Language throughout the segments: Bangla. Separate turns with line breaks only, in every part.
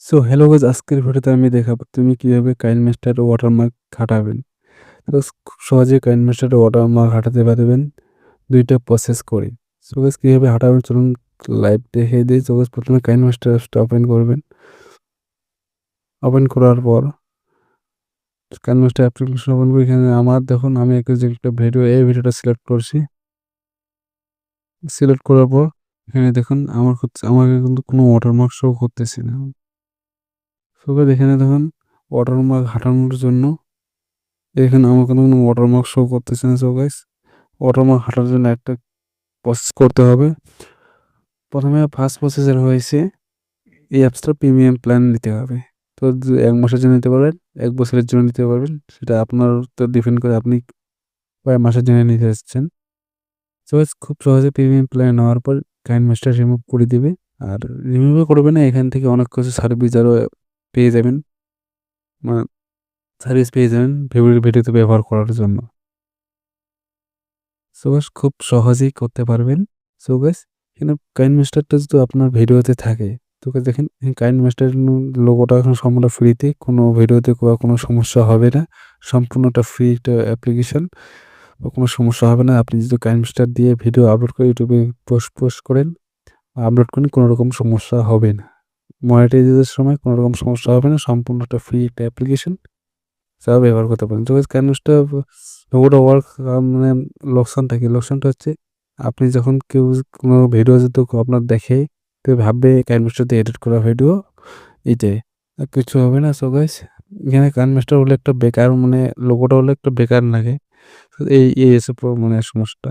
সো হ্যালো গাইস, আজকের ভিডিওতে আমি দেখাবো তুমি কিভাবে কাইনমাস্টার ওয়াটারমার্ক খাটাবেন। তো খুব সহজে কাইনমাস্টার ওয়াটারমার্ক খাটাতে পারবেন ২টা প্রসেস করে। সো গাইস কিভাবে খাটাবেন চলুন লাইভ দেখিয়ে দিই। সো গাইস প্রথমে কাইনমাস্টার অ্যাপসটা ওপেন করবেন। ওপেন করার পর কাইনমাস্টার অ্যাপ্লিকেশন ওপেন করে এখানে আমার দেখুন আমি একটা ভিডিও এই ভিডিওটা সিলেক্ট করছি। সিলেক্ট করার পর এখানে দেখুন আমাকে কিন্তু কোনো ওয়াটারমার্ক শো করতেছে না। সো গাইস এখানে দেখুন ওয়াটারমার্ক খাটানোর জন্য এখানে আমার কোনো ওয়াটারমার্ক শো করতেছে না। সো গাইস ওয়াটারমার্ক হাঁটার জন্য একটা প্রসেস করতে হবে। প্রথমে ফার্স্ট প্রসেসের হয়েছে এই অ্যাপসটার প্রিমিয়াম প্ল্যান নিতে হবে। তো ১ মাসের জন্য নিতে পারবেন, ১ বছরের জন্য নিতে পারবেন। সেটা আপনার উপর ডিপেন্ড করে আপনি কয় মাসের জন্য নিতে চাচ্ছেন। সো গাইস খুব সহজে প্রিমিয়াম প্ল্যান নেওয়ার পর কাইনমাস্টার রিমুভ করে দিবে। আর রিমুভও করবে না, এখান থেকে অনেক কিছু সার্ভিস আরও পেয়ে যাবেন। মানে সার্ভিস পেয়ে যাবেন ভিডিওতে ব্যবহার করার জন্য। সো গাইস খুব সহজেই করতে পারবেন। সো গাইস এখানে কাইনমাস্টারটা যদি আপনার ভিডিওতে থাকে তো গাইস দেখেন কাইনমাস্টার লোগোটা এখন সম্পূর্ণ ফ্রিতে, কোনো ভিডিওতে কোনো সমস্যা হবে না। সম্পূর্ণটা ফ্রি একটা অ্যাপ্লিকেশন, কোনো সমস্যা হবে না। আপনি যদি কাইনমাস্টার দিয়ে ভিডিও আপলোড করে ইউটিউবে পোস্ট করেন, আপলোড করেন, কোনো রকম সমস্যা হবে না। মনিটাইজের সময় কোনো রকম সমস্যা হবে না। সম্পূর্ণটা ফ্রি একটা অ্যাপ্লিকেশন, যা ব্যবহার করতে পারেন। তো কাইনমাস্টার লোগোটা ওয়ার্ক মানে লোকসানটা কি? লোকসানটা হচ্ছে আপনি যখন কোনো ভিডিও যদি আপনার দেখে তো ভাববে কাইনমাস্টার দিয়ে এডিট করা ভিডিও এইটাই। আর কিছু হবে না। সো গাইস এখানে কাইনমাস্টার হলে একটা বেকার মানে লোগোটা হলে একটা বেকার লাগে। তো এই হচ্ছে মানে সমস্যাটা।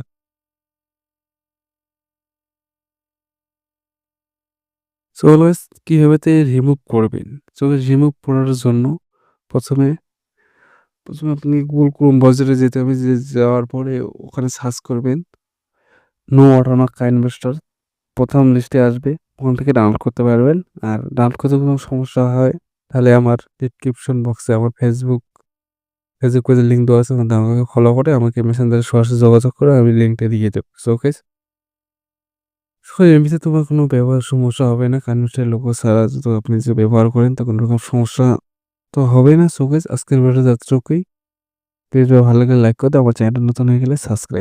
সো গাইস কিভাবে রিমুভ করবেন? সো রিমুভ করার জন্য প্রথমে আপনি Google Chrome ব্রাউজারে যেতে হবে। যাওয়ার পরে ওখানে সার্চ করবেন নো ওয়াটারমার্ক কাইনমাস্টার। ১ম লিস্টে আসবে। ওখান থেকে ডাউনলোড করতে পারবেন। আর ডাউনলোড করতে কোনো সমস্যা হয় তাহলে আমার ডেসক্রিপশন বক্সে আমার ফেসবুক পেজের লিঙ্ক দেওয়া আছে। ওখান থেকে আমাকে ফলো করে আমাকে মেসেঞ্জারে সরাসরি যোগাযোগ করে আমি লিঙ্কটা দিয়ে দেবো। সো গাইস এমনিতে তোমার কোনো ব্যবহার সমস্যা হবে না। কাইনমাস্টার লোগো ছাড়া যদি আপনি ব্যবহার করেন তো কোনো রকম সমস্যা তো হবেই না। সো গাইস আজকের ভিডিওটা এতটুকুই। ভিডিও ভালো লাগলে লাইক করে দাও। আমার চ্যানেলটা নতুন হয়ে গেলে সাবস্ক্রাইব।